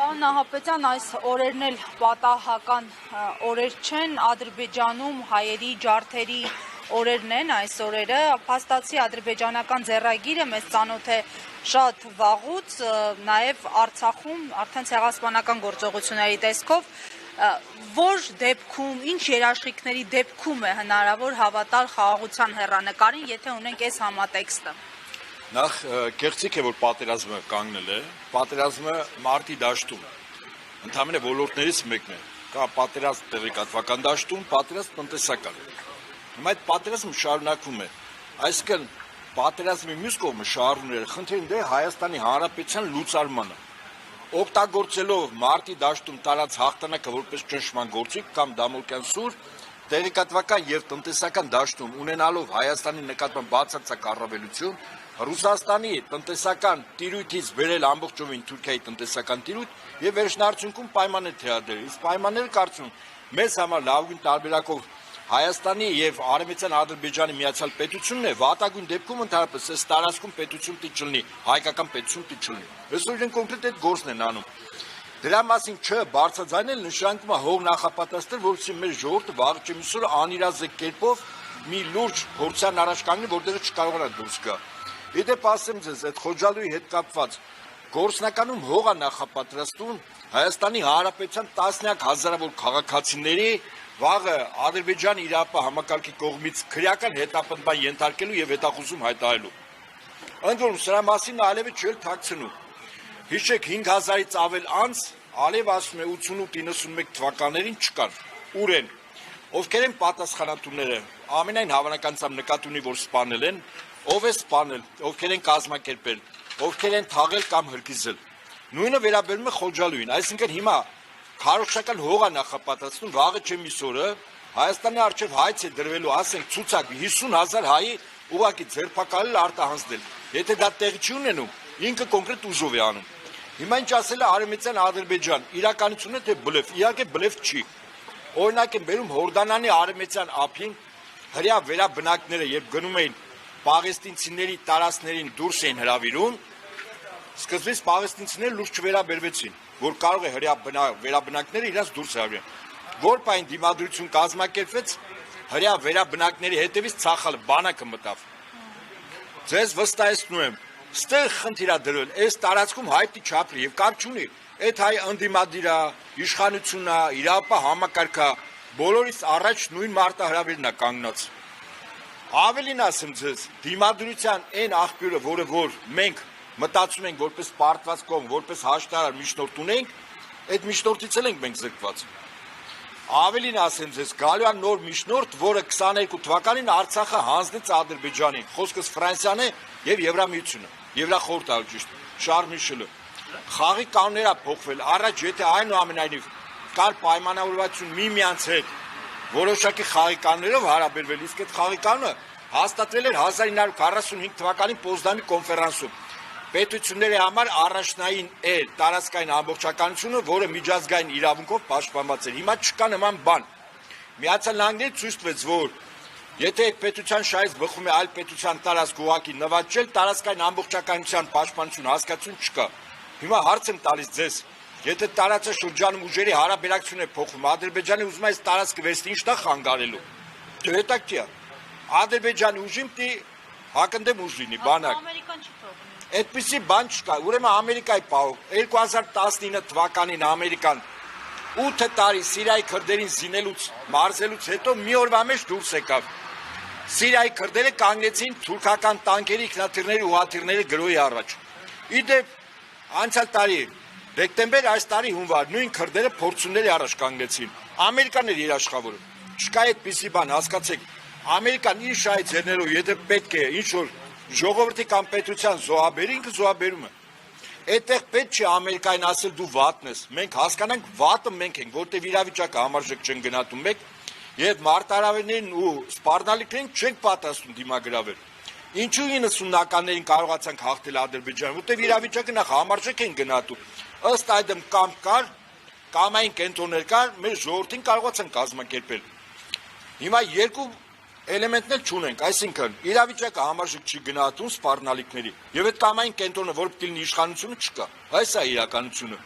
Պարոն Նահապետյան, այս օրերն էլ պատահական օրեր չեն, Ադրբեջանում հայերի ջարդերի օրերն են այս օրերը, փաստացի ադրբեջանական ձեռագիրը մեզ ծանոթ է շատ վաղուց, նաև Արցախում արդեն ցեղասպանական գործողությունների տեսքով, որ դեպքում, ինչ երաշխիքների դեպքում է հնարավոր հավատալ խաղաղության հեռանկարին, եթե ունենք այս համատեքստը։ Նախ կեղծիք է, որ պատերազմը կանգնել է, պատերազմը մարտի դաշտում, ընդհանրապես ոլորտներից մեկն է, կա պատերազմ տեղեկատվական դաշտում, պատերազմ տնտեսական։ Հիմա այդ պատերազմը շարունակվում է, այսինքն պատերազմի մյուս կողմը շահառուները խնդիրն է Հայաստանի Հանրապետության լուծարմանը, օգտագործելով մարտի դաշտում տարած հաղթանակը որպես ճնշման գործիք կամ դամոկյան սուր, տեղեկատվական եւ տնտեսական դաշտում ունենալով Հայաստանի նկատմամբ բացարձակ առավելություն, Ռուսաստանի տնտեսական տիրույթից բերել ամբողջովին Թուրքիայի տնտեսական տիրույթ եւ վերջնարդյունքում պայմաններ թելադրել։ Իսկ պայմանները կարծում մեզ համար լավագույն տարբերակով Հայաստանի եւ Արևմտյան Ադրբեջանի միացյալ պետությունն է, վատագույն դեպքում ընդհանրապես այս տարածքում պետություն պիտի չլինի, հայկական պետություն պիտի չլինի։ Այսօր իրենք կոնկրետ այդ գործն են անում։ Դրա մասին չբարձրաձայնել նշանակում է հող նախապատրաստել, որովհետեւ մեր ժողովուրդը վաղ չէ միսօրը անիրազեկ կերպով մի լուրջ փորձան առաջ կանգնի, որտեղ չկարողանա դուրս գա։ Իդեպ ասեմ ձեզ, այդ Խոջալույի հետ կապված գործնականում հող է նախապատրաստում Հայաստանի Հանրապետության տասնյակ հազարավոր քաղաքացիների վաղը Ադրբեջանի իրապահ համակարգի կողմից քրեական հետապնդման ենթարկելու եւ հետախուզում հայտարարելու։ Ընդ որում սրա մասին Ալիևը չէր թաքցնում։ Հիշեք 5000-ից ավել անց Ալիև ասում է 88-91 թվականներին չկար։ Ուր են։ Ովքեր են պատասխանատուները։ Ամենայն հավանականությամբ նկատի ունի, որ սպանել են, ով է սպանել, ովքեր են կազմակերպել, ովքեր են թաղել կամ հրկիզել։ Նույնը վերաբերում է Խոջալույին, այսինքն հիմա քարոզչական հող է նախապատրաստում, վաղը չէ միսօրը Հայաստանի առջև հայց է դրվելու, ասենք ցուցակ 50,000 հայի ուղղակի ձերբակալել արտահանձնել։ Եթե դա տեղի չի ունենում, ինքը կոնկրետ ուժով է անում։ Հիմա ինչ ասել է Արևմտյան Ադրբեջան, իրականությունը թե բլեֆ, իհարկե բլեֆ չի։ Օրինակ են բերում Հորդանանի արևմտյան ափին հրյա վերաբնակները, երբ գնում էին պաղեստինցիների տարածքներին դուրս էին հրավիրում, սկզբից պաղեստինցիները լուրջ չվերաբերվեցին, որ կարող է հրյա վերաբնակները իրաց դուրս հրավիրեն։ Որ պայն դիմադրություն կազմակերպվեց, հրյա վերաբնակների հետևից ցախալը բանակը մտավ։ Ձեզ վստահեցնում եմ, ստեղ խնդիր է դրվել, այս տարածքում հայտի չապրի եւ կապ չունի, այդ հայ ընդդիմադիր է, իշխանությունն է, իրապահ համակարգը, բոլորից առաջ նույն մարտահրավերն է կանգնած։ Ավելին ասեմ ձեզ, դիմադրության այն աղբյուրը, որը որ մենք մտածում ենք որպես պարտված կողմ, որպես հաշտարար միջնորդ ունենք, այդ միջնորդից էլ ենք մենք զրկված։ Ավելին ասեմ ձեզ, գալու է նոր միջնորդ, որը 22 թվականին Արցախը հանձնեց Ադրբեջանին, խոսքս Ֆրանսիան է եւ Եվրամիությունը, Եվրախորհուրդը ճիշտ, Շարլ Միշելը։ Խաղի կանոնները փոխվել, առաջ եթե այնուամենայնիվ կար պայմանավորվածություն միմյանց հետ որոշակի խաղի կանոններով հարաբերվել, իսկ այդ խաղի կանոնը հաստատվել էր 1945 թվականի Պոզդամի կոնֆերանսում։ Պետությունների համար առաջնային էր տարածքային ամբողջականությունը, որը միջազգային իրավունքով պաշտպանված էր։ Հիմա չկա նման բան։ Միացյալ Նահանգների ցույց տվեց, որ եթե այդ պետության շահից բխում է այլ պետության տարածք ուղղակի նվաճել, տարածքային ամբողջականության պաշտպանություն հասկացություն չկա։ Հիմա հարց եմ տալիս ձեզ, եթե տարածաշրջանում ուժերի հարաբերակցություն է փոխվում, Ադրբեջանը ուզում է այս տարածքը վերցնել, ի՞նչ է խանգարելու։ Դե հետաքրքիր է։ Ադրբեջանի ուժին պիտի հակընդդեմ ուժ լինի, բանակ։ Ամերիկան չի թողնում։ Այդպիսի բան չկա։ Ուրեմն Ամերիկայի պահով 2019 թվականին Ամերիկան 8 տարի Սիրիայի քրդերին զինելուց, մարզելուց հետո մի օրվա մեջ դուրս եկավ։ Սիրիայի քրդերը կանգնեցին թուրքական տանկերի, ինքնաթիռների ու հաթիռների գրոհի առաջ։ Իդեպ անցյալ տարի դեկտեմբեր, այս տարի հունվար նույն քրդերը փորձությունների առաջ կանգնեցին։ Ամերիկան էր երաշխավորը։ Չկա այդպիսի բան, հասկացեք։ Ամերիկան իր շահից ելնելով, եթե պետք է ինչ որ ժողովրդի կամ պետության զոհաբերի, ինքը զոհաբերում է։ Այդտեղ պետք չի Ամերիկային ասել դու վատն ես։ Մենք հասկանանք վատը մենք ենք, որտեղ իրավիճակը համարժեք չեն գնահատում մեկ, եւ մարտահրավերներին ու սպառնալիքներին չենք պատրաստում դիմագրավել։ Ինչու 90-ականներին կարողացանք հաղթել Ադրբեջանը, որտեղ իրավիճակը նախ համարժեք են գնահատում։ Ըստ այդմ կամ կար, կամ այն կենտրոններ կար, մեր ժողովրդին կարողացան կազմակերպել։ Հիմա երկու էլեմենտն էլ չունենք, այսինքն իրավիճակը համարժեք չի գնահատում սպառնալիքների, եւ այդ կամային կենտրոնը, որ պետք է լինի իշխանությունը, չկա։ Այս է իրականությունը։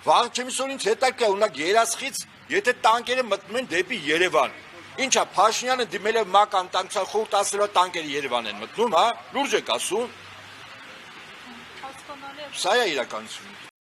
Վաղ չեմիսօրին հետաքրքիր է ունակ Երասխից, եթե տանկերը մտնում են դեպի Երևան։ Ինչա Փաշինյանը դիմել է ՄԱԿ անդամության խորհուրդ ասելով տանկերը Երևան են մտնում, հա? Լուրջ եք ասում։ Հասկանալի է։ Սա է իրականությունը։